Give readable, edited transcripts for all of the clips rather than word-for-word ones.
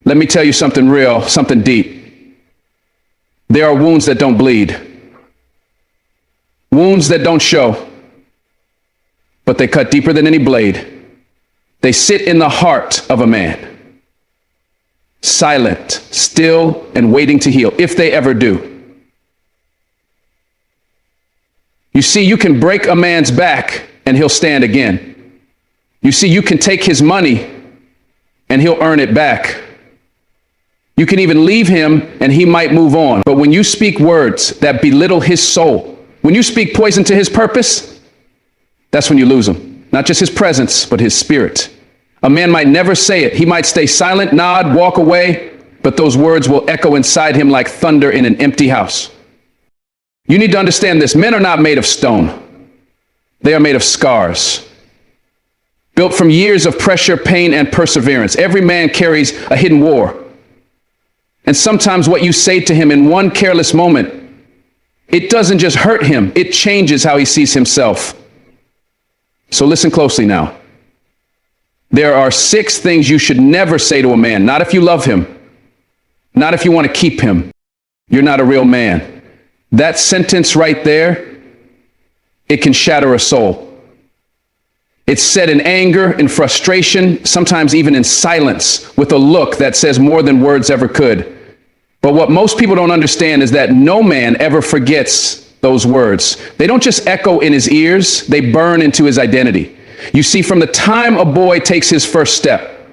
Let me tell you something real, something deep. There are wounds that don't bleed. Wounds that don't show, but they cut deeper than any blade. They sit in the heart of a man, silent, still, and waiting to heal, if they ever do. You see, you can break a man's back and he'll stand again. You see, you can take his money and he'll earn it back. You can even leave him and he might move on. But when you speak words that belittle his soul, when you speak poison to his purpose, that's when you lose him. Not just his presence, but his spirit. A man might never say it. He might stay silent, nod, walk away, but those words will echo inside him like thunder in an empty house. You need to understand this. Men are not made of stone. They are made of scars, built from years of pressure, pain, and perseverance. Every man carries a hidden war. And sometimes what you say to him in one careless moment, it doesn't just hurt him, it changes how he sees himself. So listen closely now. There are 6 things you should never say to a man. Not if you love him. Not if you want to keep him. You're not a real man. That sentence right there, it can shatter a soul. It's said in anger, in frustration, sometimes even in silence, with a look that says more than words ever could. But what most people don't understand is that no man ever forgets those words. They don't just echo in his ears, they burn into his identity. You see, from the time a boy takes his first step,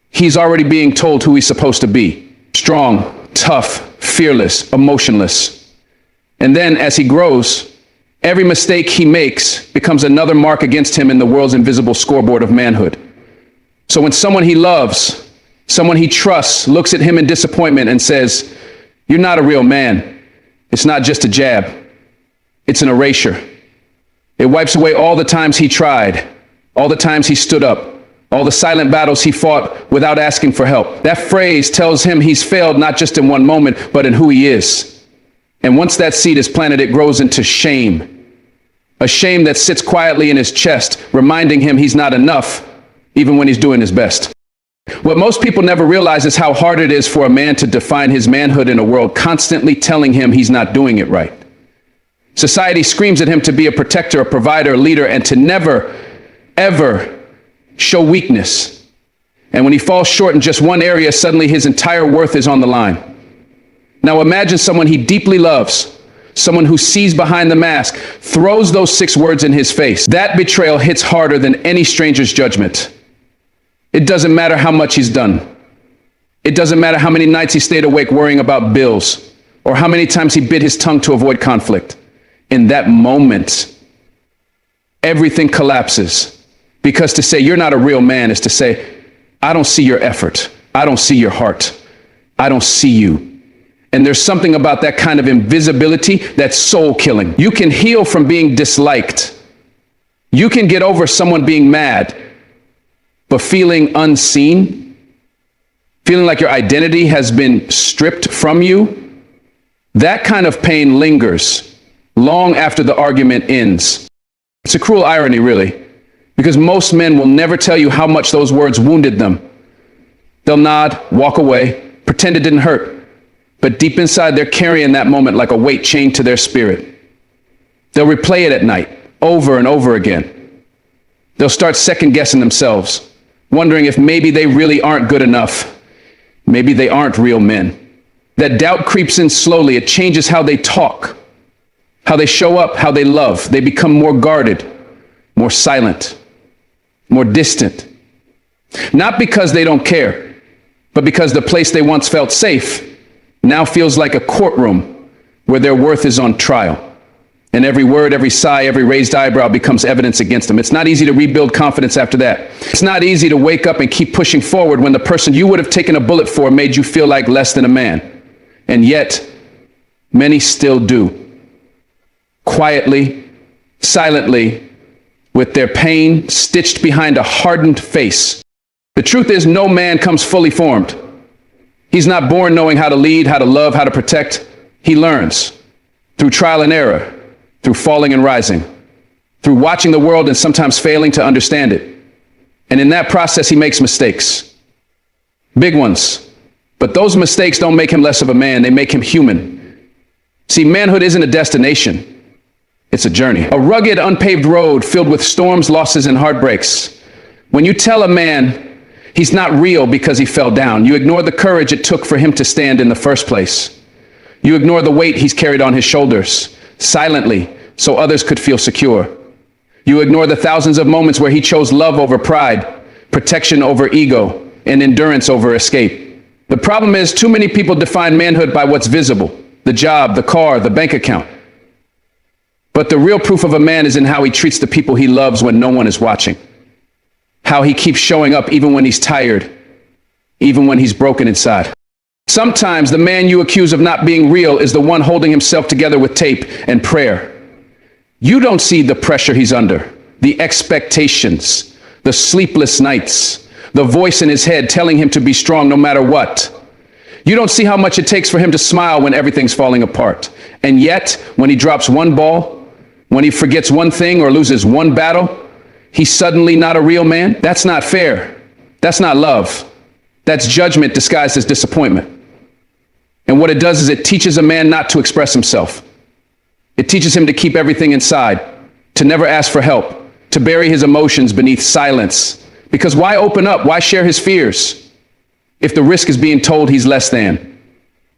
he's already being told who he's supposed to be. Strong, tough, fearless, emotionless. And then as he grows, every mistake he makes becomes another mark against him in the world's invisible scoreboard of manhood. So when someone he loves, someone he trusts, looks at him in disappointment and says, "You're not a real man," it's not just a jab. It's an erasure. It wipes away all the times he tried, all the times he stood up, all the silent battles he fought without asking for help. That phrase tells him he's failed not just in one moment, but in who he is. And once that seed is planted, it grows into shame. A shame that sits quietly in his chest, reminding him he's not enough, even when he's doing his best. What most people never realize is how hard it is for a man to define his manhood in a world constantly telling him he's not doing it right. Society screams at him to be a protector, a provider, a leader, and to never, ever show weakness. And when he falls short in just one area, suddenly his entire worth is on the line. Now imagine someone he deeply loves, someone who sees behind the mask, throws those 6 words in his face. That betrayal hits harder than any stranger's judgment. It doesn't matter how much he's done. It doesn't matter how many nights he stayed awake worrying about bills, or how many times he bit his tongue to avoid conflict. In that moment, everything collapses. Because to say you're not a real man is to say, I don't see your effort. I don't see your heart. I don't see you. And there's something about that kind of invisibility that's soul killing. You can heal from being disliked. You can get over someone being mad, but feeling unseen, feeling like your identity has been stripped from you, that kind of pain lingers long after the argument ends. It's a cruel irony, really, because most men will never tell you how much those words wounded them. They'll nod, walk away, pretend it didn't hurt. But deep inside, they're carrying that moment like a weight chained to their spirit. They'll replay it at night, over and over again. They'll start second-guessing themselves, wondering if maybe they really aren't good enough. Maybe they aren't real men. That doubt creeps in slowly. It changes how they talk, how they show up, how they love. They become more guarded, more silent, more distant. Not because they don't care, but because the place they once felt safe now feels like a courtroom where their worth is on trial. And every word, every sigh, every raised eyebrow becomes evidence against them. It's not easy to rebuild confidence after that. It's not easy to wake up and keep pushing forward when the person you would have taken a bullet for made you feel like less than a man. And yet, many still do. Quietly, silently, with their pain stitched behind a hardened face. The truth is, no man comes fully formed. He's not born knowing how to lead, how to love, how to protect. He learns through trial and error, through falling and rising, through watching the world and sometimes failing to understand it. And in that process, he makes mistakes. Big ones, But those mistakes don't make him less of a man. They make him human. See, manhood isn't a destination. It's a journey. A rugged, unpaved road filled with storms, losses, and heartbreaks. When you tell a man he's not real because he fell down, you ignore the courage it took for him to stand in the first place. You ignore the weight he's carried on his shoulders, silently, so others could feel secure. You ignore the thousands of moments where he chose love over pride, protection over ego, and endurance over escape. The problem is, too many people define manhood by what's visible: the job, the car, the bank account. But the real proof of a man is in how he treats the people he loves when no one is watching. How he keeps showing up even when he's tired, even when he's broken inside. Sometimes the man you accuse of not being real is the one holding himself together with tape and prayer. You don't see the pressure he's under, the expectations, the sleepless nights, the voice in his head telling him to be strong no matter what. You don't see how much it takes for him to smile when everything's falling apart. And yet, when he drops one ball, when he forgets one thing or loses one battle, he's suddenly not a real man. That's not fair. That's not love. That's judgment disguised as disappointment. And what it does is it teaches a man not to express himself. It teaches him to keep everything inside, to never ask for help, to bury his emotions beneath silence. Because why open up? Why share his fears if the risk is being told he's less than?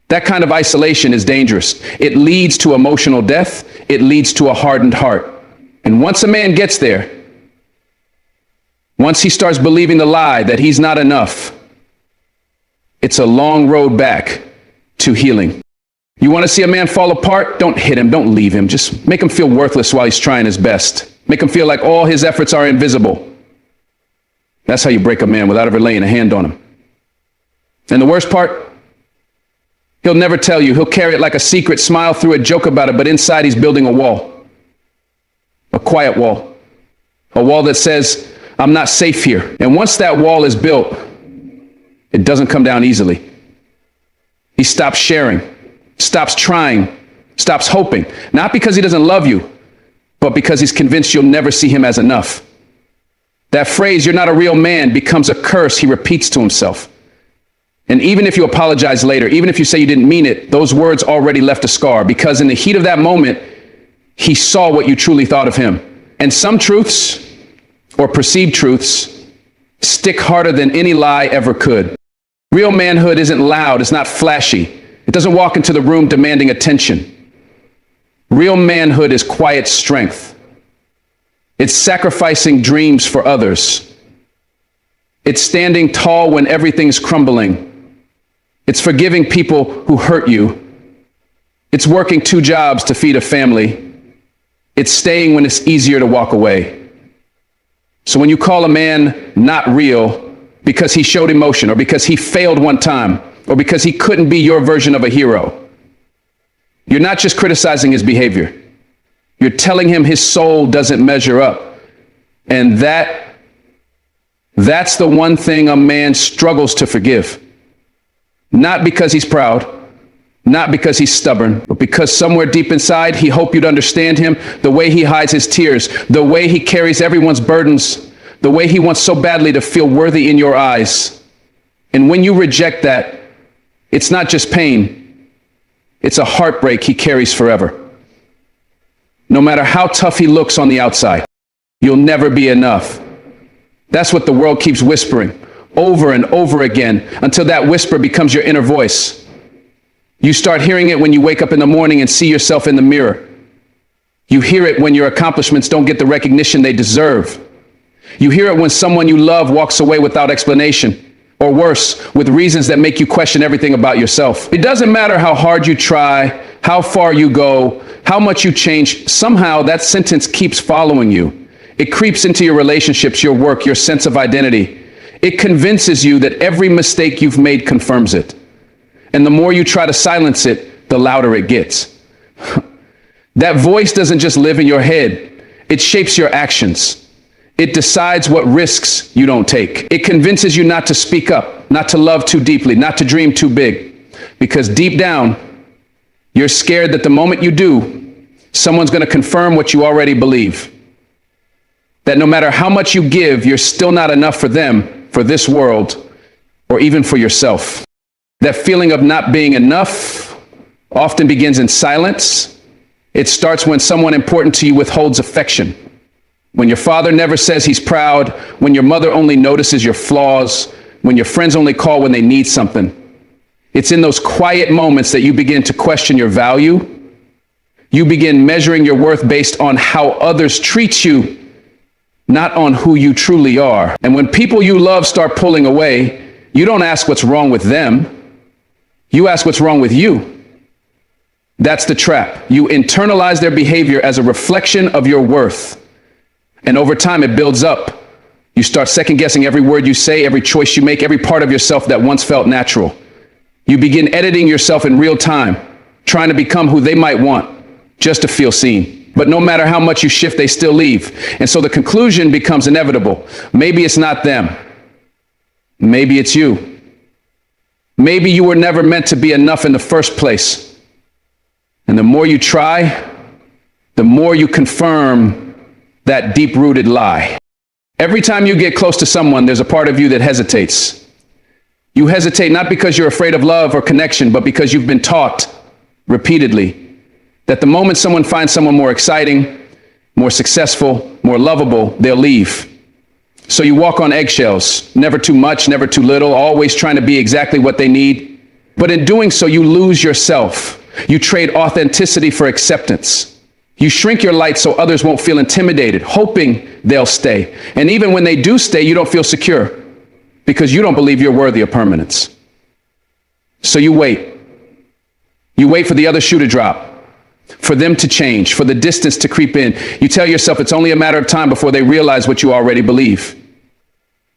That kind of isolation is dangerous. It leads to emotional death. It leads to a hardened heart. And once a man gets there, once he starts believing the lie that he's not enough, it's a long road back to healing. You want to see a man fall apart? Don't hit him. Don't leave him. Just make him feel worthless while he's trying his best. Make him feel like all his efforts are invisible. That's how you break a man without ever laying a hand on him. And the worst part, he'll never tell you. He'll carry it like a secret, smile through it, joke about it, but inside he's building a wall. A quiet wall. A wall that says, I'm not safe here. And once that wall is built, it doesn't come down easily. He stops sharing, stops trying, stops hoping. Not because he doesn't love you, but because he's convinced you'll never see him as enough. That phrase, "you're not a real man," becomes a curse he repeats to himself. And even if you apologize later, even if you say you didn't mean it, those words already left a scar, because in the heat of that moment, he saw what you truly thought of him. And some truths, or perceived truths, stick harder than any lie ever could. Real manhood isn't loud, it's not flashy. It doesn't walk into the room demanding attention. Real manhood is quiet strength. It's sacrificing dreams for others. It's standing tall when everything's crumbling. It's forgiving people who hurt you. It's working 2 jobs to feed a family. It's staying when it's easier to walk away. So when you call a man not real because he showed emotion, or because he failed one time, or because he couldn't be your version of a hero, you're not just criticizing his behavior. You're telling him his soul doesn't measure up. And that's the one thing a man struggles to forgive. Not because he's proud, not because he's stubborn, but because somewhere deep inside, he hoped you'd understand him, the way he hides his tears, the way he carries everyone's burdens, the way he wants so badly to feel worthy in your eyes. And when you reject that, it's not just pain, it's a heartbreak he carries forever. No matter how tough he looks on the outside, you'll never be enough. That's what the world keeps whispering over and over again, until that whisper becomes your inner voice. You start hearing it when you wake up in the morning and see yourself in the mirror. You hear it when your accomplishments don't get the recognition they deserve. You hear it when someone you love walks away without explanation, or worse, with reasons that make you question everything about yourself. It doesn't matter how hard you try, how far you go, how much you change, somehow that sentence keeps following you. It creeps into your relationships, your work, your sense of identity. It convinces you that every mistake you've made confirms it. And the more you try to silence it, the louder it gets. That voice doesn't just live in your head. It shapes your actions. It decides what risks you don't take. It convinces you not to speak up, not to love too deeply, not to dream too big. Because deep down, you're scared that the moment you do, someone's going to confirm what you already believe. That no matter how much you give, you're still not enough for them, for this world, or even for yourself. That feeling of not being enough often begins in silence. It starts when someone important to you withholds affection. When your father never says he's proud, when your mother only notices your flaws, when your friends only call when they need something. It's in those quiet moments that you begin to question your value. You begin measuring your worth based on how others treat you, not on who you truly are. And when people you love start pulling away, you don't ask what's wrong with them. You ask what's wrong with you. That's the trap. You internalize their behavior as a reflection of your worth. And over time, it builds up. You start second guessing every word you say, every choice you make, every part of yourself that once felt natural. You begin editing yourself in real time, trying to become who they might want, just to feel seen. But no matter how much you shift, they still leave. And so the conclusion becomes inevitable. Maybe it's not them. Maybe it's you. Maybe you were never meant to be enough in the first place. And the more you try, the more you confirm that deep-rooted lie. Every time you get close to someone, there's a part of you that hesitates. You hesitate not because you're afraid of love or connection, but because you've been taught repeatedly that the moment someone finds someone more exciting, more successful, more lovable, they'll leave. So you walk on eggshells, never too much, never too little, always trying to be exactly what they need. But in doing so, you lose yourself. You trade authenticity for acceptance. You shrink your light so others won't feel intimidated, hoping they'll stay. And even when they do stay, you don't feel secure because you don't believe you're worthy of permanence. So you wait. You wait for the other shoe to drop, for them to change, for the distance to creep in. You tell yourself it's only a matter of time before they realize what you already believe,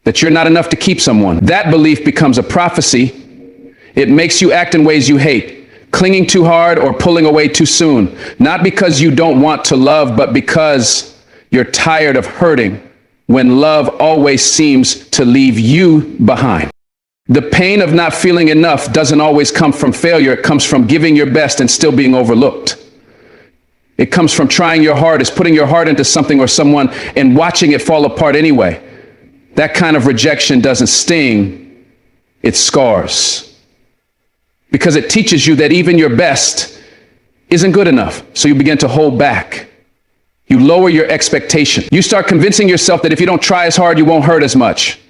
that you're not enough to keep someone. That belief becomes a prophecy. It makes you act in ways you hate. Clinging too hard or pulling away too soon, not because you don't want to love, but because you're tired of hurting when love always seems to leave you behind. The pain of not feeling enough doesn't always come from failure. It comes from giving your best and still being overlooked. It comes from trying your hardest, putting your heart into something or someone and watching it fall apart anyway. That kind of rejection doesn't sting, it scars. Because it teaches you that even your best isn't good enough. So you begin to hold back. You lower your expectation. You start convincing yourself that if you don't try as hard, you won't hurt as much.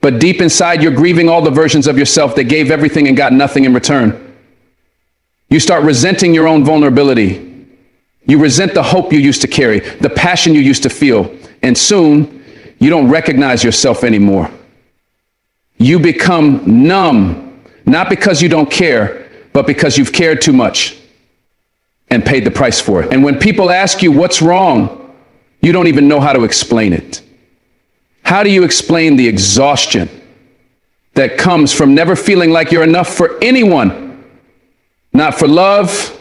But deep inside, you're grieving all the versions of yourself that gave everything and got nothing in return. You start resenting your own vulnerability. You resent the hope you used to carry, the passion you used to feel. And soon, you don't recognize yourself anymore. You become numb. Not because you don't care, but because you've cared too much and paid the price for it. And when people ask you what's wrong, you don't even know how to explain it. How do you explain the exhaustion that comes from never feeling like you're enough for anyone? Not for love,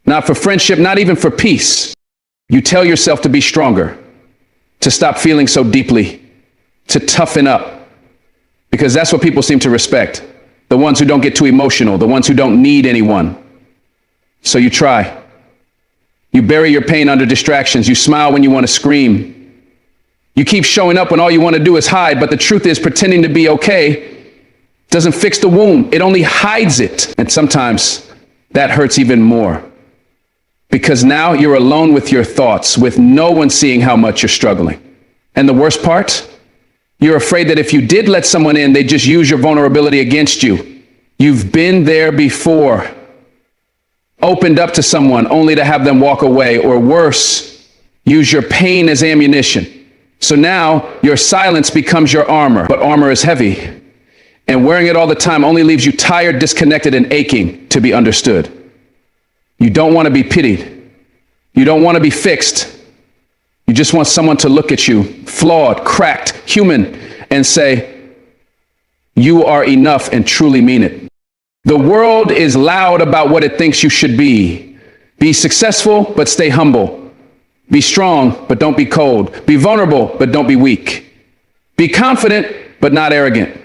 not for friendship, not even for peace. You tell yourself to be stronger, to stop feeling so deeply, to toughen up, because that's what people seem to respect. The ones who don't get too emotional, the ones who don't need anyone. So you try. You bury your pain under distractions. You smile when you want to scream. You keep showing up when all you want to do is hide, but the truth is pretending to be okay doesn't fix the wound. It only hides it. And sometimes that hurts even more because now you're alone with your thoughts, with no one seeing how much you're struggling. And the worst part? You're afraid that if you did let someone in, they'd just use your vulnerability against you. You've been there before. Opened up to someone only to have them walk away, or worse, use your pain as ammunition. So now your silence becomes your armor, but armor is heavy. And wearing it all the time only leaves you tired, disconnected, and aching to be understood. You don't want to be pitied. You don't want to be fixed. You just want someone to look at you, flawed, cracked, human, and say, you are enough, and truly mean it. The world is loud about what it thinks you should be. Be successful, but stay humble. Be strong, but don't be cold. Be vulnerable, but don't be weak. Be confident, but not arrogant.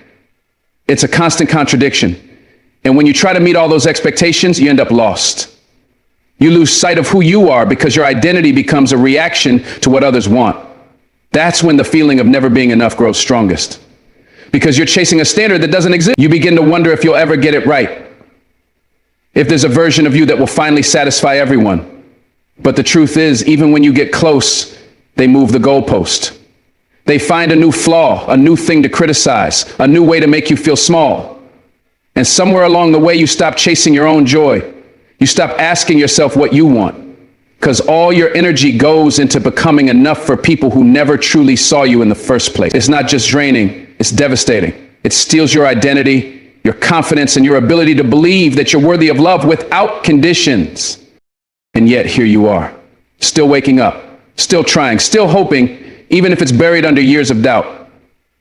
It's a constant contradiction. And when you try to meet all those expectations, you end up lost. You lose sight of who you are because your identity becomes a reaction to what others want. That's when the feeling of never being enough grows strongest. because you're chasing a standard that doesn't exist. You begin to wonder if you'll ever get it right, if there's a version of you that will finally satisfy everyone. But the truth is, even when you get close, they move the goalpost. They find a new flaw, a new thing to criticize, a new way to make you feel small. And somewhere along the way, you stop chasing your own joy. You stop asking yourself what you want, because all your energy goes into becoming enough for people who never truly saw you in the first place. It's not just draining, it's devastating. It steals your identity, your confidence, and your ability to believe that you're worthy of love without conditions. And yet here you are, still waking up, still trying, still hoping, even if it's buried under years of doubt.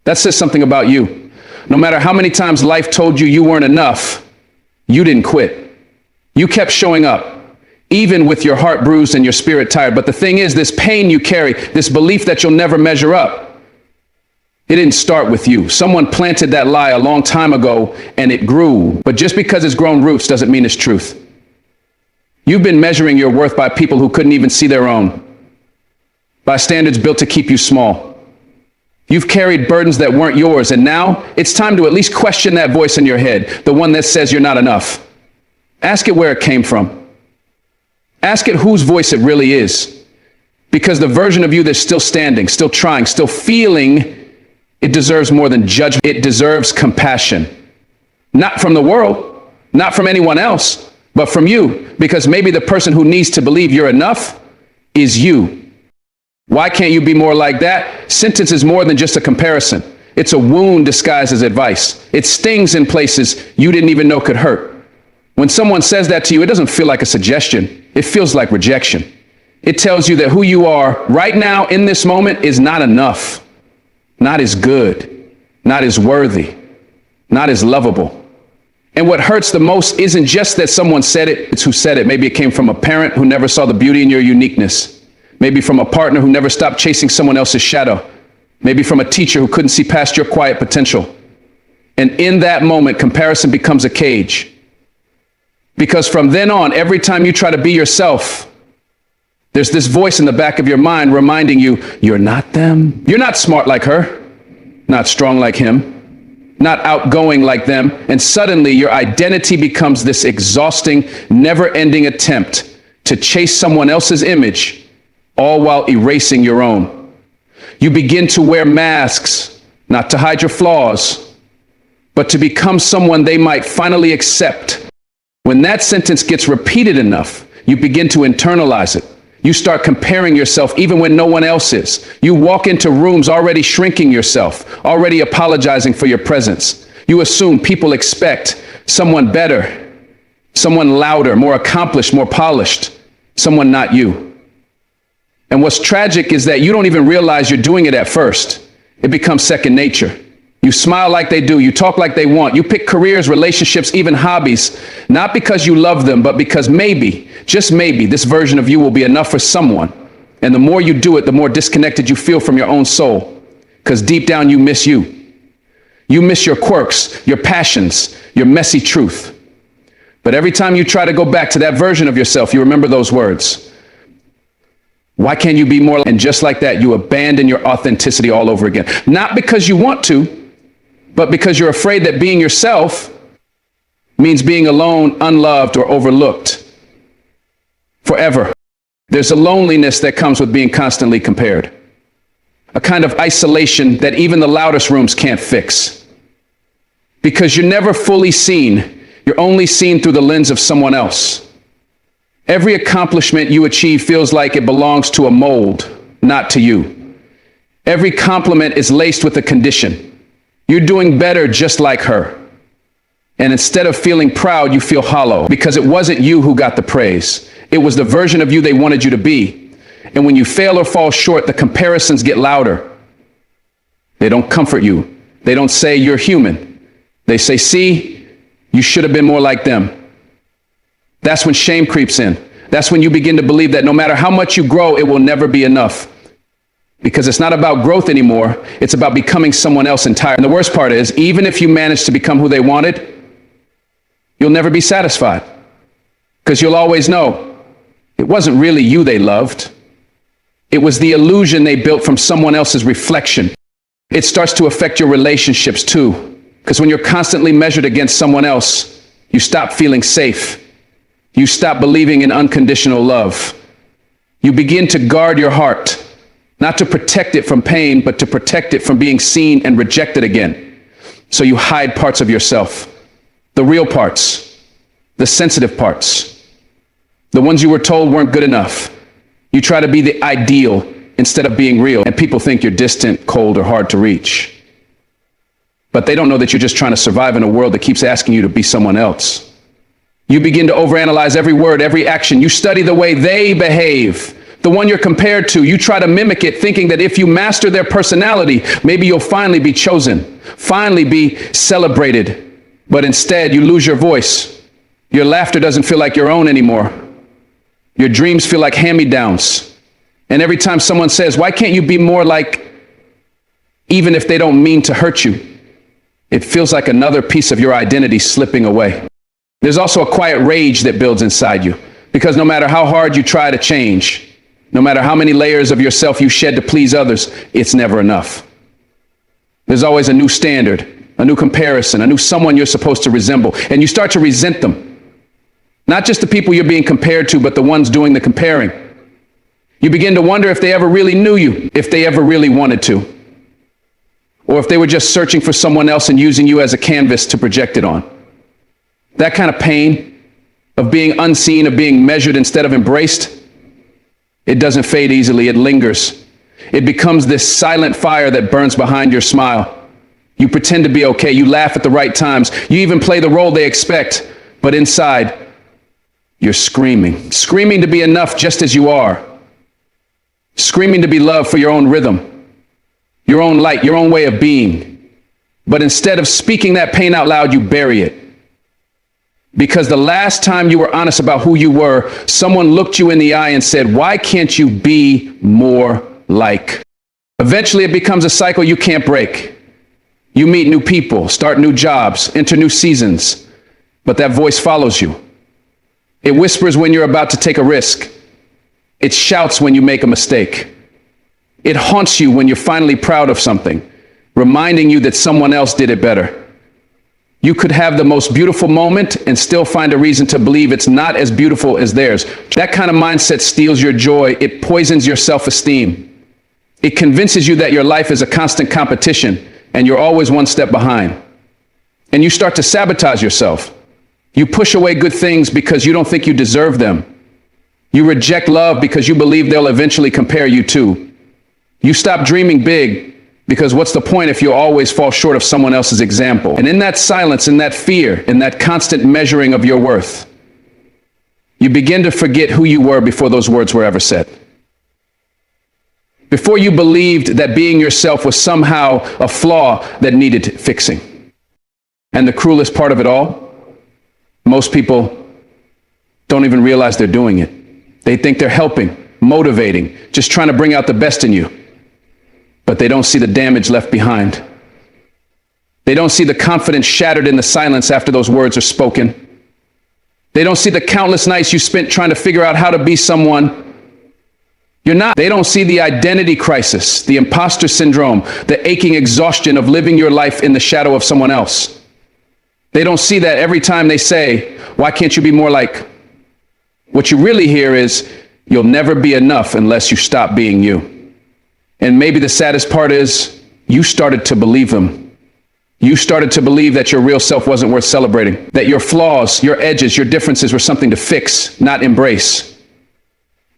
That says something about you. No matter how many times life told you you weren't enough, you didn't quit. You kept showing up, even with your heart bruised and your spirit tired. But the thing is, this pain you carry, this belief that you'll never measure up, it didn't start with you. Someone planted that lie a long time ago and it grew. But just because it's grown roots doesn't mean it's truth. You've been measuring your worth by people who couldn't even see their own, by standards built to keep you small. You've carried burdens that weren't yours, and now it's time to at least question that voice in your head, the one that says you're not enough. Ask it where it came from. Ask it whose voice it really is. Because the version of you that's still standing, still trying, still feeling, it deserves more than judgment. It deserves compassion. Not from the world, not from anyone else, but from you. Because maybe the person who needs to believe you're enough is you. Why can't you be more like that? Sentence is more than just a comparison. It's a wound disguised as advice. It stings in places you didn't even know could hurt. When someone says that to you, it doesn't feel like a suggestion. It feels like rejection. It tells you that who you are right now in this moment is not enough, not as good, not as worthy, not as lovable. And what hurts the most isn't just that someone said it, it's who said it. Maybe it came from a parent who never saw the beauty in your uniqueness. Maybe from a partner who never stopped chasing someone else's shadow. Maybe from a teacher who couldn't see past your quiet potential. And in that moment, comparison becomes a cage. Because from then on, every time you try to be yourself, there's this voice in the back of your mind reminding you, you're not them. You're not smart like her, not strong like him, not outgoing like them. And suddenly your identity becomes this exhausting, never-ending attempt to chase someone else's image, all while erasing your own. You begin to wear masks, not to hide your flaws, but to become someone they might finally accept. When that sentence gets repeated enough, you begin to internalize it. You start comparing yourself even when no one else is. You walk into rooms already shrinking yourself, already apologizing for your presence. You assume people expect someone better, someone louder, more accomplished, more polished, someone not you. And what's tragic is that you don't even realize you're doing it at first. It becomes second nature. You smile like they do. You talk like they want. You pick careers, relationships, even hobbies, not because you love them, but because maybe, just maybe, this version of you will be enough for someone. And the more you do it, the more disconnected you feel from your own soul. Because deep down, you miss you. You miss your quirks, your passions, your messy truth. But every time you try to go back to that version of yourself, you remember those words. Why can't you be more? And just like that, you abandon your authenticity all over again. Not because you want to, but because you're afraid that being yourself means being alone, unloved, or overlooked forever. There's a loneliness that comes with being constantly compared, a kind of isolation that even the loudest rooms can't fix. Because you're never fully seen, you're only seen through the lens of someone else. Every accomplishment you achieve feels like it belongs to a mold, not to you. Every compliment is laced with a condition. You're doing better just like her. And instead of feeling proud, you feel hollow because it wasn't you who got the praise. It was the version of you they wanted you to be. And when you fail or fall short, the comparisons get louder. They don't comfort you. They don't say you're human. They say, see, you should have been more like them. That's when shame creeps in. That's when you begin to believe that no matter how much you grow, it will never be enough. Because it's not about growth anymore. It's about becoming someone else entirely. And the worst part is, even if you manage to become who they wanted, you'll never be satisfied. Because you'll always know it wasn't really you they loved. It was the illusion they built from someone else's reflection. It starts to affect your relationships too. Because when you're constantly measured against someone else, you stop feeling safe. You stop believing in unconditional love. You begin to guard your heart, not to protect it from pain, but to protect it from being seen and rejected again. So you hide parts of yourself, the real parts, the sensitive parts, the ones you were told weren't good enough. You try to be the ideal instead of being real, and people think you're distant, cold, or hard to reach. But they don't know that you're just trying to survive in a world that keeps asking you to be someone else. You begin to overanalyze every word, every action. You study the way they behave, the one you're compared to. You try to mimic it, thinking that if you master their personality, maybe you'll finally be chosen, finally be celebrated. But instead, you lose your voice. Your laughter doesn't feel like your own anymore. Your dreams feel like hand-me-downs. And every time someone says, "Why can't you be more like," even if they don't mean to hurt you, it feels like another piece of your identity slipping away. There's also a quiet rage that builds inside you, because no matter how hard you try to change, no matter how many layers of yourself you shed to please others, it's never enough. There's always a new standard, a new comparison, a new someone you're supposed to resemble, and you start to resent them. Not just the people you're being compared to, but the ones doing the comparing. You begin to wonder if they ever really knew you, if they ever really wanted to, or if they were just searching for someone else and using you as a canvas to project it on. That kind of pain of being unseen, of being measured instead of embraced, it doesn't fade easily, it lingers. It becomes this silent fire that burns behind your smile. You pretend to be okay, you laugh at the right times, you even play the role they expect, but inside, you're screaming to be enough just as you are. Screaming to be loved for your own rhythm, your own light, your own way of being. But instead of speaking that pain out loud, you bury it. Because the last time you were honest about who you were, someone looked you in the eye and said, "Why can't you be more like?" Eventually it becomes a cycle you can't break. You meet new people, start new jobs, enter new seasons, but that voice follows you. It whispers when you're about to take a risk. It shouts when you make a mistake. It haunts you when you're finally proud of something, reminding you that someone else did it better. You could have the most beautiful moment and still find a reason to believe it's not as beautiful as theirs. That kind of mindset steals your joy. It poisons your self-esteem. It convinces you that your life is a constant competition and you're always one step behind. And you start to sabotage yourself. You push away good things because you don't think you deserve them. You reject love because you believe they'll eventually compare you to. You stop dreaming big because what's the point if you always fall short of someone else's example? And in that silence, in that fear, in that constant measuring of your worth, you begin to forget who you were before those words were ever said. Before you believed that being yourself was somehow a flaw that needed fixing. And the cruelest part of it all, most people don't even realize they're doing it. They think they're helping, motivating, just trying to bring out the best in you. But they don't see the damage left behind. They don't see the confidence shattered in the silence after those words are spoken. They don't see the countless nights you spent trying to figure out how to be someone you're not. They don't see the identity crisis, the imposter syndrome, the aching exhaustion of living your life in the shadow of someone else. They don't see that every time they say, "Why can't you be more like?" What you really hear is, "You'll never be enough unless you stop being you." And maybe the saddest part is, you started to believe them. You started to believe that your real self wasn't worth celebrating, that your flaws, your edges, your differences were something to fix, not embrace.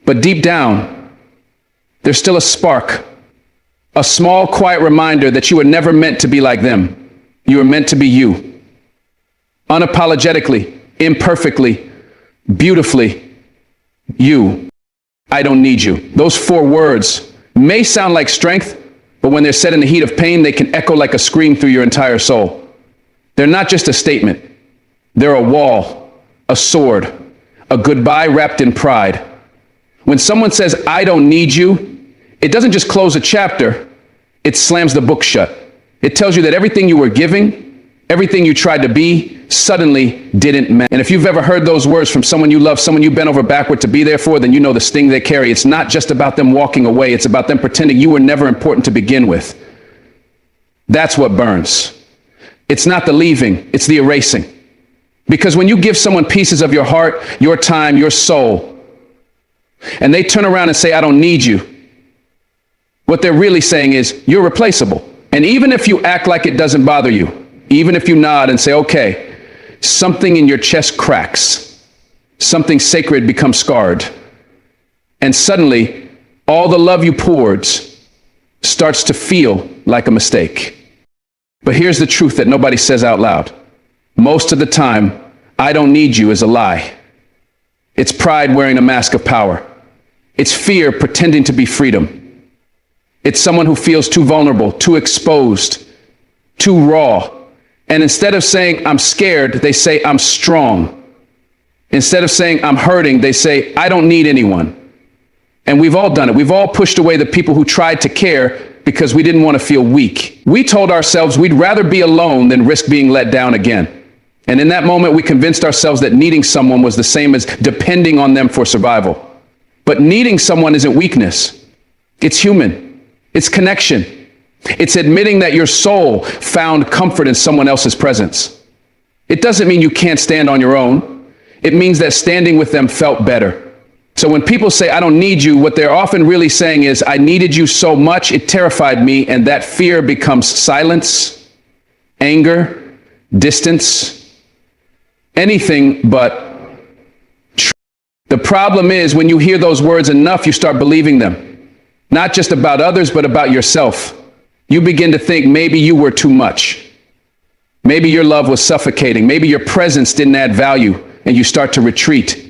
But deep down, there's still a spark, a small, quiet reminder that you were never meant to be like them. You were meant to be you. Unapologetically, imperfectly, beautifully, you. I don't need you. Those 4 words may sound like strength, but when they're said in the heat of pain, they can echo like a scream through your entire soul. They're not just a statement. They're a wall, a sword, a goodbye wrapped in pride. When someone says, "I don't need you," it doesn't just close a chapter, it slams the book shut. It tells you that everything you were giving, everything you tried to be, suddenly didn't matter. And if you've ever heard those words from someone you love, someone you bent over backward to be there for, then you know the sting they carry. It's not just about them walking away. It's about them pretending you were never important to begin with. That's what burns. It's not the leaving, it's the erasing. Because when you give someone pieces of your heart, your time, your soul, and they turn around and say, I don't need you, what they're really saying is, you're replaceable. And even if you act like it doesn't bother you, even if you nod and say, okay, something in your chest cracks, something sacred becomes scarred. And suddenly, all the love you poured starts to feel like a mistake. But here's the truth that nobody says out loud. Most of the time, I don't need you is a lie. It's pride wearing a mask of power. It's fear pretending to be freedom. It's someone who feels too vulnerable, too exposed, too raw. And instead of saying, I'm scared, they say, I'm strong. Instead of saying, I'm hurting, they say, I don't need anyone. And we've all done it. We've all pushed away the people who tried to care because we didn't want to feel weak. We told ourselves we'd rather be alone than risk being let down again. And in that moment, we convinced ourselves that needing someone was the same as depending on them for survival. But needing someone isn't weakness. It's human. It's connection. It's admitting that your soul found comfort in someone else's presence. It doesn't mean you can't stand on your own. It means that standing with them felt better. So when people say, I don't need you, what they're often really saying is, I needed you so much, it terrified me, and that fear becomes silence, anger, distance, anything but truth. The problem is when you hear those words enough, you start believing them, not just about others, but about yourself. You begin to think maybe you were too much. Maybe your love was suffocating. Maybe your presence didn't add value, and you start to retreat.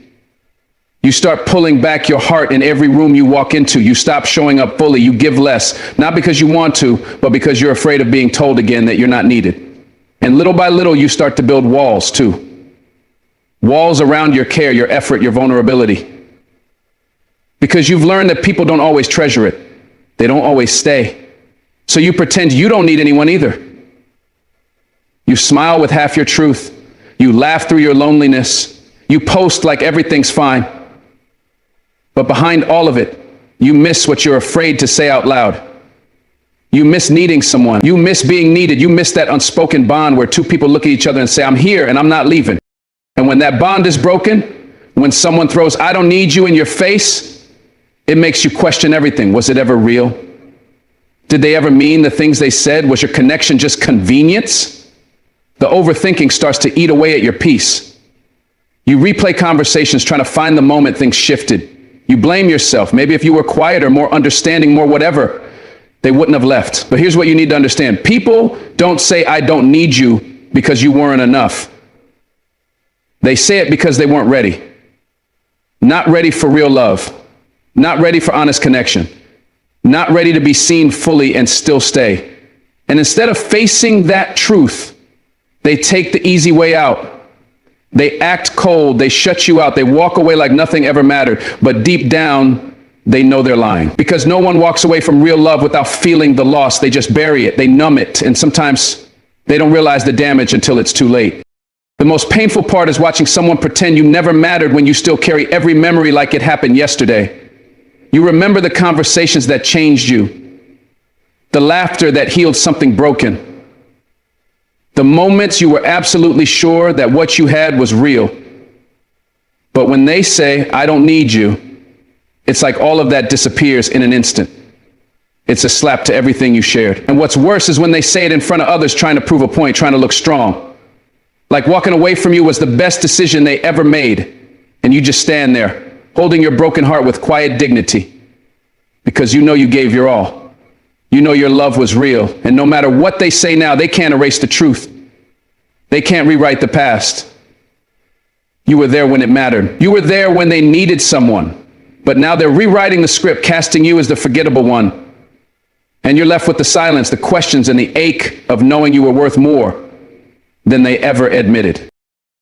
You start pulling back your heart in every room you walk into. You stop showing up fully. You give less, not because you want to, but because you're afraid of being told again that you're not needed. And little by little, you start to build walls too. Walls around your care, your effort, your vulnerability. Because you've learned that people don't always treasure it. They don't always stay. So you pretend you don't need anyone either. You smile with half your truth. You laugh through your loneliness. You post like everything's fine. But behind all of it, you miss what you're afraid to say out loud. You miss needing someone. You miss being needed. You miss that unspoken bond where two people look at each other and say, I'm here and I'm not leaving. And when that bond is broken, when someone throws, I don't need you in your face, it makes you question everything. Was it ever real? Did they ever mean the things they said? Was your connection just convenience? The overthinking starts to eat away at your peace. You replay conversations trying to find the moment things shifted. You blame yourself. Maybe if you were quieter, more understanding, more whatever, they wouldn't have left. But here's what you need to understand. People don't say, I don't need you because you weren't enough. They say it because they weren't ready. Not ready for real love. Not ready for honest connection. Not ready to be seen fully and still stay. And instead of facing that truth, they take the easy way out. They act cold, they shut you out, they walk away like nothing ever mattered, but deep down, they know they're lying. Because no one walks away from real love without feeling the loss. They just bury it, they numb it, and sometimes they don't realize the damage until it's too late. The most painful part is watching someone pretend you never mattered when you still carry every memory like it happened yesterday. You remember the conversations that changed you, the laughter that healed something broken, the moments you were absolutely sure that what you had was real. But when they say, I don't need you, it's like all of that disappears in an instant. It's a slap to everything you shared. And what's worse is when they say it in front of others trying to prove a point, trying to look strong. Like walking away from you was the best decision they ever made. And you just stand there, holding your broken heart with quiet dignity. Because you know you gave your all. You know your love was real, and no matter what they say now, they can't erase the truth. They can't rewrite the past. You were there when it mattered. You were there when they needed someone, but now they're rewriting the script, casting you as the forgettable one. And you're left with the silence, the questions, and the ache of knowing you were worth more than they ever admitted.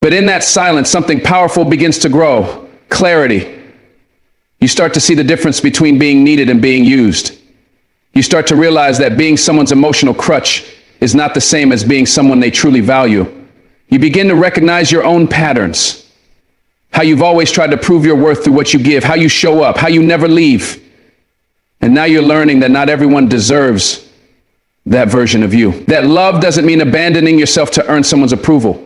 But in that silence, something powerful begins to grow. Clarity. You start to see the difference between being needed and being used. You start to realize that being someone's emotional crutch is not the same as being someone they truly value. You begin to recognize your own patterns, how you've always tried to prove your worth through what you give, how you show up, how you never leave. And now you're learning that not everyone deserves that version of you. That love doesn't mean abandoning yourself to earn someone's approval.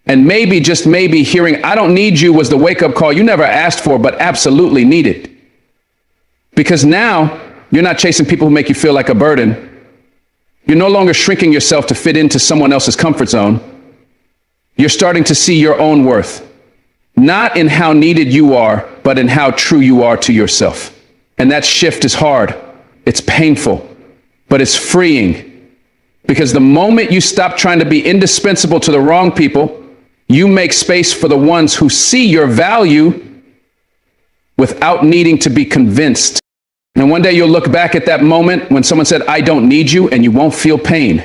And maybe, just maybe, hearing "I don't need you" was the wake-up call you never asked for, but absolutely needed. Because now you're not chasing people who make you feel like a burden. You're no longer shrinking yourself to fit into someone else's comfort zone. You're starting to see your own worth, not in how needed you are, but in how true you are to yourself. And that shift is hard. It's painful, but it's freeing. Because the moment you stop trying to be indispensable to the wrong people, you make space for the ones who see your value without needing to be convinced. And one day you'll look back at that moment when someone said, "I don't need you," and you won't feel pain.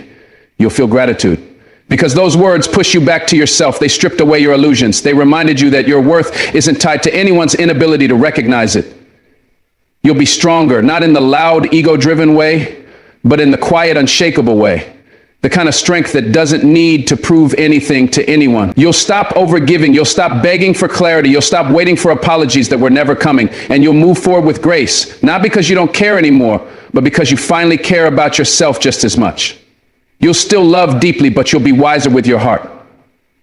You'll feel gratitude. Because those words push you back to yourself. They stripped away your illusions. They reminded you that your worth isn't tied to anyone's inability to recognize it. You'll be stronger, not in the loud, ego-driven way, but in the quiet, unshakable way. The kind of strength that doesn't need to prove anything to anyone. You'll stop overgiving. You'll stop begging for clarity. You'll stop waiting for apologies that were never coming. And you'll move forward with grace, not because you don't care anymore, but because you finally care about yourself just as much. You'll still love deeply, but you'll be wiser with your heart.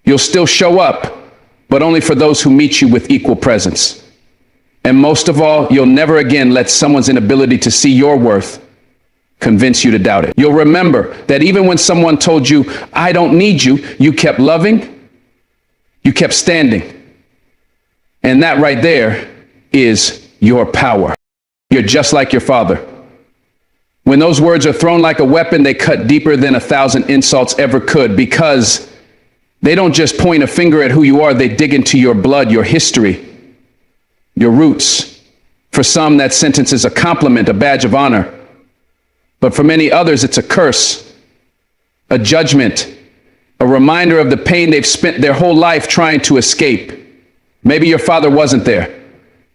You'll still show up, but only for those who meet you with equal presence. And most of all, you'll never again let someone's inability to see your worth convince you to doubt it. You'll remember that even when someone told you, "I don't need you," you kept loving, you kept standing. And that right there is your power. You're just like your Father. When those words are thrown like a weapon, they cut deeper than 1,000 insults ever could, because they don't just point a finger at who you are, they dig into your blood, your history, your roots. For some, that sentence is a compliment, a badge of honor. But for many others, it's a curse, a judgment, a reminder of the pain they've spent their whole life trying to escape. Maybe your father wasn't there.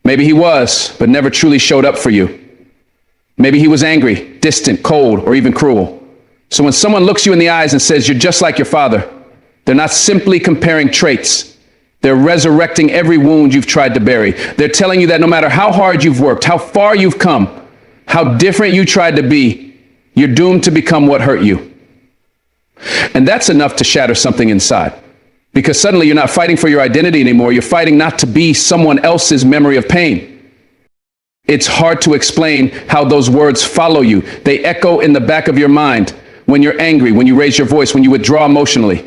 Maybe he was, but never truly showed up for you. Maybe he was angry, distant, cold, or even cruel. So when someone looks you in the eyes and says, "You're just like your father," they're not simply comparing traits. They're resurrecting every wound you've tried to bury. They're telling you that no matter how hard you've worked, how far you've come, how different you tried to be, you're doomed to become what hurt you. And that's enough to shatter something inside. Because suddenly you're not fighting for your identity anymore. You're fighting not to be someone else's memory of pain. It's hard to explain how those words follow you. They echo in the back of your mind when you're angry, when you raise your voice, when you withdraw emotionally.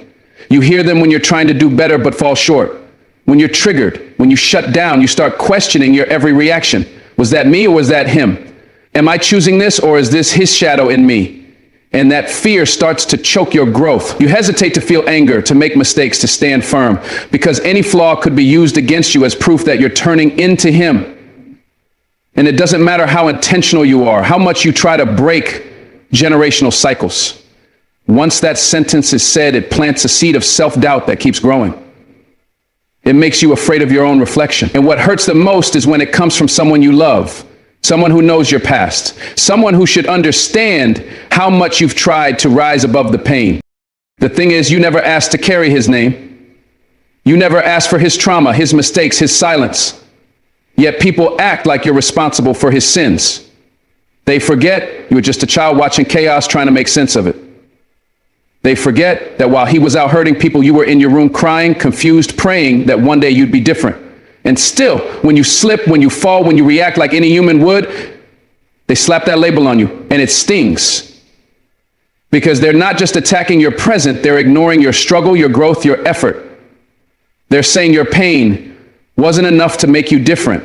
You hear them when you're trying to do better but fall short. When you're triggered, when you shut down, you start questioning your every reaction. Was that me or was that him? Am I choosing this, or is this his shadow in me? And that fear starts to choke your growth. You hesitate to feel anger, to make mistakes, to stand firm, because any flaw could be used against you as proof that you're turning into him. And it doesn't matter how intentional you are, how much you try to break generational cycles. Once that sentence is said, it plants a seed of self-doubt that keeps growing. It makes you afraid of your own reflection. And what hurts the most is when it comes from someone you love. Someone who knows your past, someone who should understand how much you've tried to rise above the pain. The thing is, you never asked to carry his name. You never asked for his trauma, his mistakes, his silence. Yet people act like you're responsible for his sins. They forget you were just a child watching chaos, trying to make sense of it. They forget that while he was out hurting people, you were in your room crying, confused, praying that one day you'd be different. And still, when you slip, when you fall, when you react like any human would, they slap that label on you, and it stings. Because they're not just attacking your present, they're ignoring your struggle, your growth, your effort. They're saying your pain wasn't enough to make you different.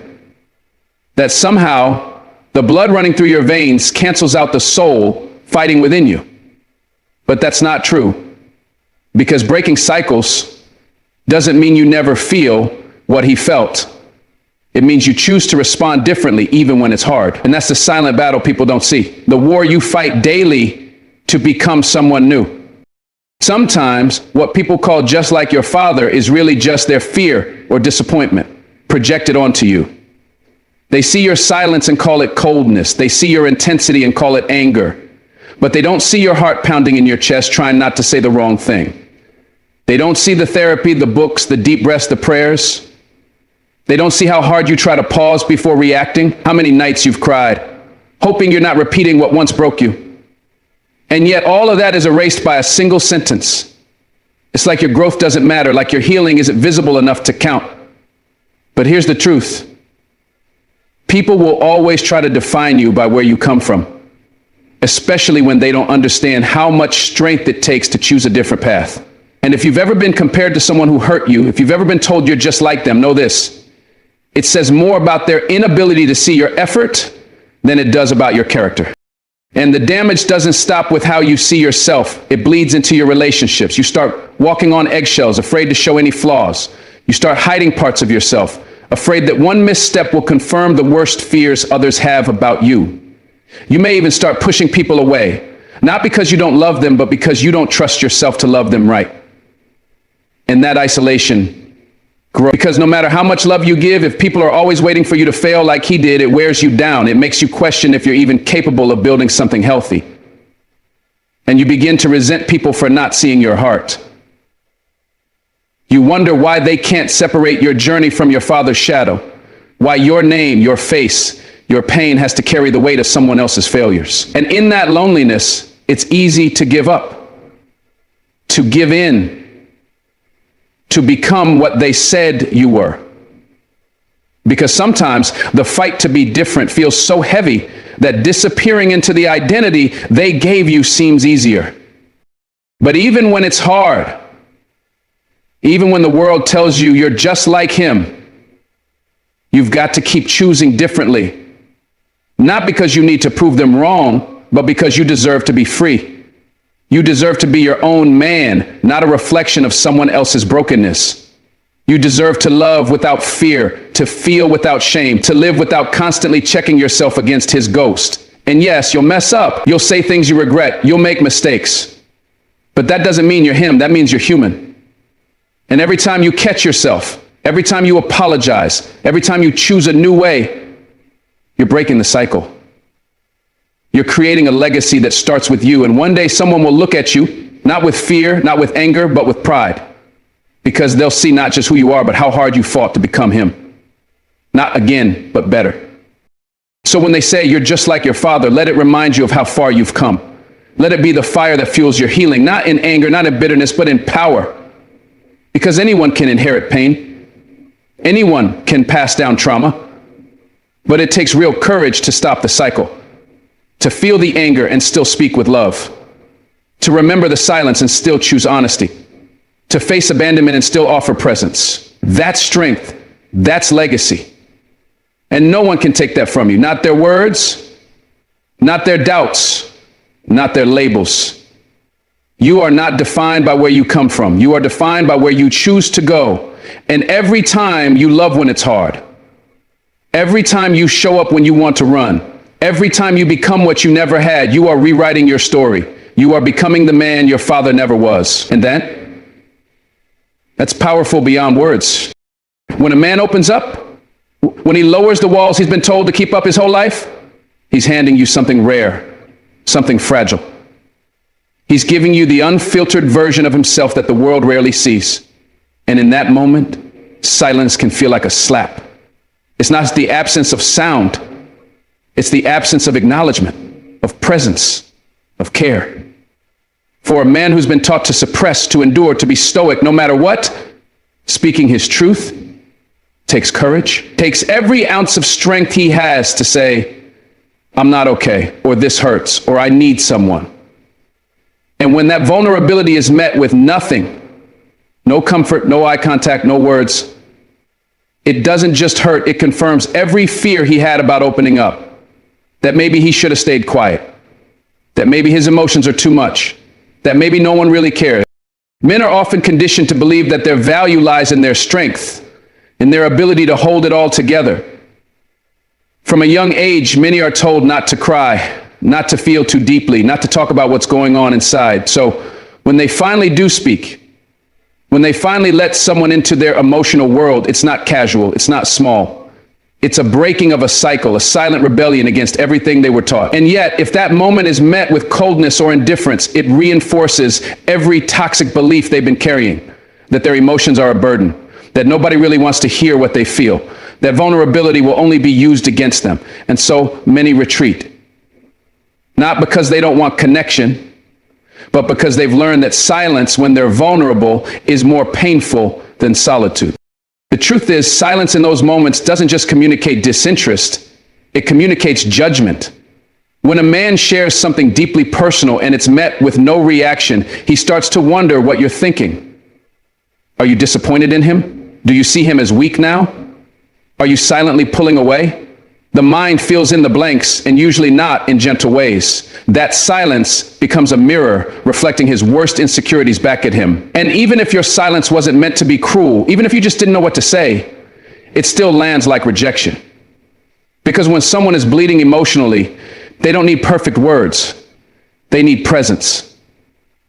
That somehow the blood running through your veins cancels out the soul fighting within you. But that's not true. Because breaking cycles doesn't mean you never feel what he felt. It means you choose to respond differently even when it's hard. And that's the silent battle people don't see. The war you fight daily to become someone new. Sometimes what people call just like your father is really just their fear or disappointment projected onto you. They see your silence and call it coldness. They see your intensity and call it anger. But they don't see your heart pounding in your chest trying not to say the wrong thing. They don't see the therapy, the books, the deep breaths, the prayers. They don't see how hard you try to pause before reacting, how many nights you've cried, hoping you're not repeating what once broke you. And yet all of that is erased by a single sentence. It's like your growth doesn't matter, like your healing isn't visible enough to count. But here's the truth. People will always try to define you by where you come from, especially when they don't understand how much strength it takes to choose a different path. And if you've ever been compared to someone who hurt you, if you've ever been told you're just like them, know this. It says more about their inability to see your effort than it does about your character. And the damage doesn't stop with how you see yourself. It bleeds into your relationships. You start walking on eggshells, afraid to show any flaws. You start hiding parts of yourself, afraid that one misstep will confirm the worst fears others have about you. You may even start pushing people away, not because you don't love them, but because you don't trust yourself to love them right. And that isolation grows. Because no matter how much love you give, if people are always waiting for you to fail like he did, it wears you down. It makes you question if you're even capable of building something healthy. And you begin to resent people for not seeing your heart. You wonder why they can't separate your journey from your father's shadow, why your name, your face, your pain has to carry the weight of someone else's failures. And in that loneliness, it's easy to give up, to give in, to become what they said you were. Because sometimes the fight to be different feels so heavy that disappearing into the identity they gave you seems easier. But even when it's hard, even when the world tells you you're just like him, you've got to keep choosing differently. Not because you need to prove them wrong, but because you deserve to be free. You deserve to be your own man, not a reflection of someone else's brokenness. You deserve to love without fear, to feel without shame, to live without constantly checking yourself against his ghost. And yes, you'll mess up. You'll say things you regret. You'll make mistakes. But that doesn't mean you're him. That means you're human. And every time you catch yourself, every time you apologize, every time you choose a new way, you're breaking the cycle. You're creating a legacy that starts with you. And one day someone will look at you, not with fear, not with anger, but with pride. Because they'll see not just who you are, but how hard you fought to become him. Not again, but better. So when they say you're just like your father, let it remind you of how far you've come. Let it be the fire that fuels your healing, not in anger, not in bitterness, but in power. Because anyone can inherit pain. Anyone can pass down trauma. But it takes real courage to stop the cycle. To feel the anger and still speak with love. To remember the silence and still choose honesty. To face abandonment and still offer presence. That's strength. That's legacy. And no one can take that from you. Not their words, not their doubts, not their labels. You are not defined by where you come from. You are defined by where you choose to go. And every time you love when it's hard. Every time you show up when you want to run. Every time you become what you never had, you are rewriting your story. You are becoming the man your father never was. And that's powerful beyond words. When a man opens up, when he lowers the walls he's been told to keep up his whole life, he's handing you something rare, something fragile. He's giving you the unfiltered version of himself that the world rarely sees. And in that moment, silence can feel like a slap. It's not the absence of sound. It's the absence of acknowledgement, of presence, of care. For a man who's been taught to suppress, to endure, to be stoic, no matter what, speaking his truth takes courage, takes every ounce of strength he has to say, I'm not okay, or this hurts, or I need someone. And when that vulnerability is met with nothing, no comfort, no eye contact, no words, it doesn't just hurt, it confirms every fear he had about opening up. That maybe he should have stayed quiet. That maybe his emotions are too much. That maybe no one really cares. Men are often conditioned to believe that their value lies in their strength, in their ability to hold it all together. From a young age, many are told not to cry, not to feel too deeply, not to talk about what's going on inside. So when they finally do speak, when they finally let someone into their emotional world, it's not casual, it's not small. It's a breaking of a cycle, a silent rebellion against everything they were taught. And yet, if that moment is met with coldness or indifference, it reinforces every toxic belief they've been carrying, that their emotions are a burden, that nobody really wants to hear what they feel, that vulnerability will only be used against them. And so many retreat, not because they don't want connection, but because they've learned that silence, when they're vulnerable, is more painful than solitude. The truth is, silence in those moments doesn't just communicate disinterest, it communicates judgment. When a man shares something deeply personal and it's met with no reaction, he starts to wonder what you're thinking. Are you disappointed in him? Do you see him as weak now? Are you silently pulling away? The mind fills in the blanks, and usually not in gentle ways. That silence becomes a mirror reflecting his worst insecurities back at him. And even if your silence wasn't meant to be cruel, even if you just didn't know what to say, it still lands like rejection. Because when someone is bleeding emotionally, they don't need perfect words. They need presence.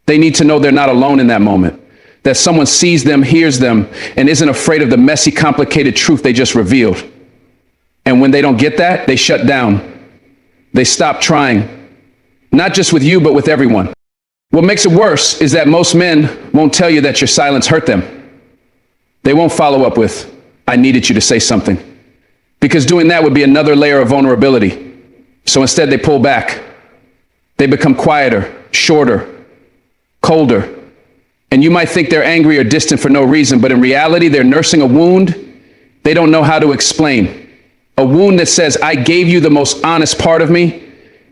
They need to know they're not alone in that moment, that someone sees them, hears them, and isn't afraid of the messy, complicated truth they just revealed. And when they don't get that, they shut down. They stop trying, not just with you, but with everyone. What makes it worse is that most men won't tell you that your silence hurt them. They won't follow up with, "I needed you to say something," because doing that would be another layer of vulnerability. So instead they pull back. They become quieter, shorter, colder. And you might think they're angry or distant for no reason, but in reality, they're nursing a wound they don't know how to explain. A wound that says, "I gave you the most honest part of me,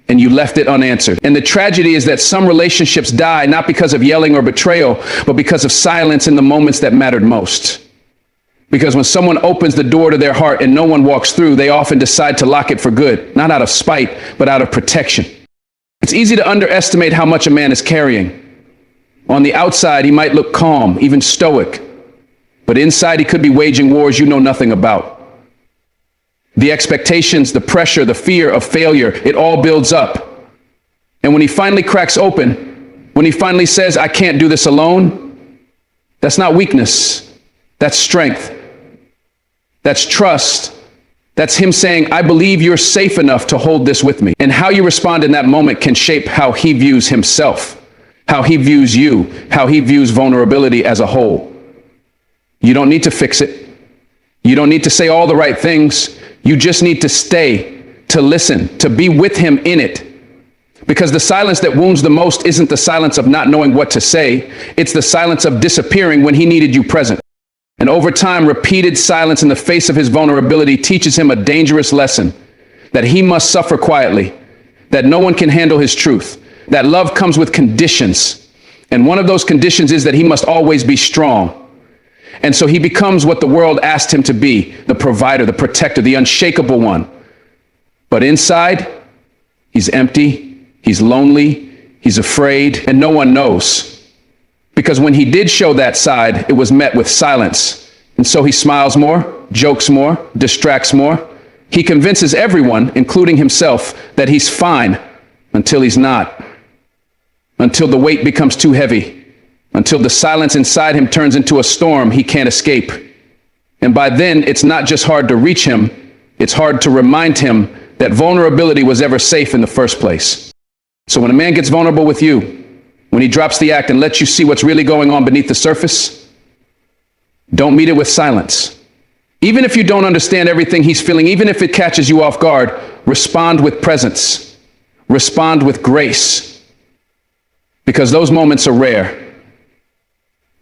and you left it unanswered." And the tragedy is that some relationships die not because of yelling or betrayal, but because of silence in the moments that mattered most. Because when someone opens the door to their heart and no one walks through, they often decide to lock it for good, not out of spite, but out of protection. It's easy to underestimate how much a man is carrying. On the outside, he might look calm, even stoic, but inside he could be waging wars you know nothing about. The expectations, the pressure, the fear of failure, it all builds up. And when he finally cracks open, when he finally says, "I can't do this alone," that's not weakness, that's strength. That's trust. That's him saying, "I believe you're safe enough to hold this with me." And how you respond in that moment can shape how he views himself, how he views you, how he views vulnerability as a whole. You don't need to fix it. You don't need to say all the right things. You just need to stay, to listen, to be with him in it. Because the silence that wounds the most isn't the silence of not knowing what to say. It's the silence of disappearing when he needed you present. And over time, repeated silence in the face of his vulnerability teaches him a dangerous lesson, that he must suffer quietly, that no one can handle his truth, that love comes with conditions. And one of those conditions is that he must always be strong. And so he becomes what the world asked him to be, the provider, the protector, the unshakable one. But inside, he's empty, he's lonely, he's afraid, and no one knows. Because when he did show that side, it was met with silence. And so he smiles more, jokes more, distracts more. He convinces everyone, including himself, that he's fine until he's not. Until the weight becomes too heavy. Until the silence inside him turns into a storm he can't escape. And by then, it's not just hard to reach him, it's hard to remind him that vulnerability was ever safe in the first place. So when a man gets vulnerable with you, when he drops the act and lets you see what's really going on beneath the surface, don't meet it with silence. Even if you don't understand everything he's feeling, even if it catches you off guard, respond with presence. Respond with grace. Because those moments are rare.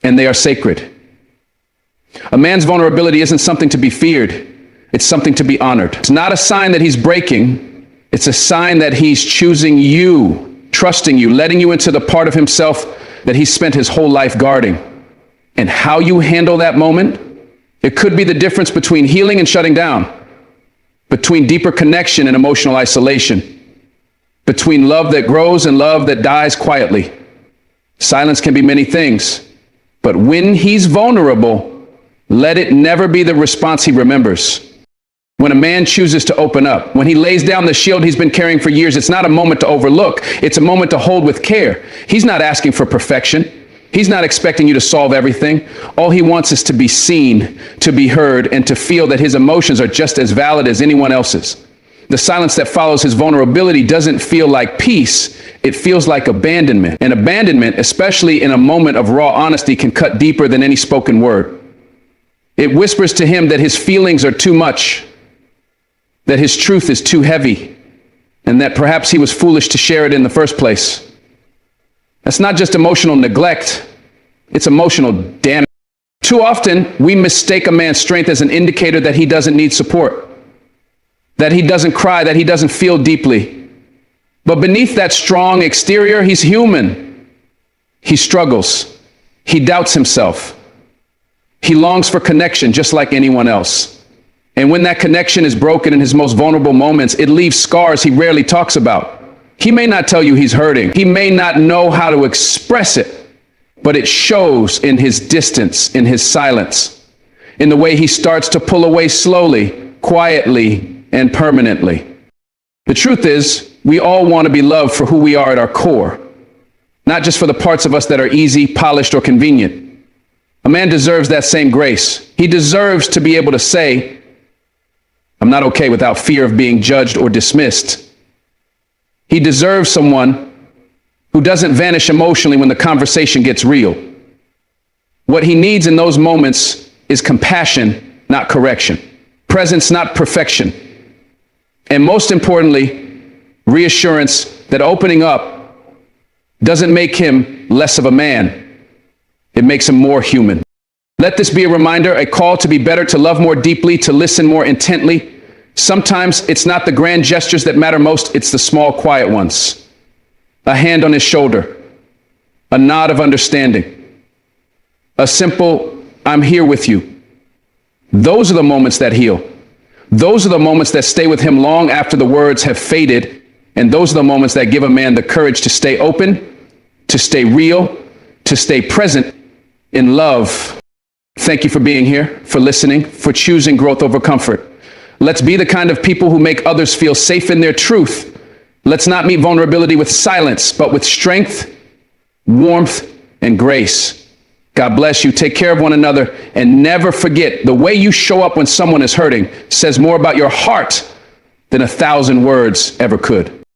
And they are sacred. A man's vulnerability isn't something to be feared. It's something to be honored. It's not a sign that he's breaking. It's a sign that he's choosing you, trusting you, letting you into the part of himself that he spent his whole life guarding. And how you handle that moment, it could be the difference between healing and shutting down, between deeper connection and emotional isolation, between love that grows and love that dies quietly. Silence can be many things. But when he's vulnerable, let it never be the response he remembers. When a man chooses to open up, when he lays down the shield he's been carrying for years, it's not a moment to overlook. It's a moment to hold with care. He's not asking for perfection. He's not expecting you to solve everything. All he wants is to be seen, to be heard, and to feel that his emotions are just as valid as anyone else's. The silence that follows his vulnerability doesn't feel like peace. It feels like abandonment. And abandonment, especially in a moment of raw honesty, can cut deeper than any spoken word. It whispers to him that his feelings are too much, that his truth is too heavy, and that perhaps he was foolish to share it in the first place. That's not just emotional neglect, it's emotional damage. Too often, we mistake a man's strength as an indicator that he doesn't need support, that he doesn't cry, that he doesn't feel deeply. But beneath that strong exterior, he's human. He struggles. He doubts himself. He longs for connection just like anyone else. And when that connection is broken in his most vulnerable moments, it leaves scars he rarely talks about. He may not tell you he's hurting. He may not know how to express it, but it shows in his distance, in his silence, in the way he starts to pull away slowly, quietly, and permanently. The truth is, we all want to be loved for who we are at our core, not just for the parts of us that are easy, polished, or convenient. A man deserves that same grace. He deserves to be able to say, I'm not okay, without fear of being judged or dismissed. He deserves someone who doesn't vanish emotionally when the conversation gets real. What he needs in those moments is compassion, not correction. Presence, not perfection. And most importantly, reassurance that opening up doesn't make him less of a man. It makes him more human. Let this be a reminder, a call to be better, to love more deeply, to listen more intently. Sometimes it's not the grand gestures that matter most, it's the small, quiet ones. A hand on his shoulder, a nod of understanding, a simple, I'm here with you. Those are the moments that heal. Those are the moments that stay with him long after the words have faded. And those are the moments that give a man the courage to stay open, to stay real, to stay present in love. Thank you for being here, for listening, for choosing growth over comfort. Let's be the kind of people who make others feel safe in their truth. Let's not meet vulnerability with silence, but with strength, warmth, and grace. God bless you. Take care of one another, and never forget, the way you show up when someone is hurting says more about your heart than 1,000 words ever could.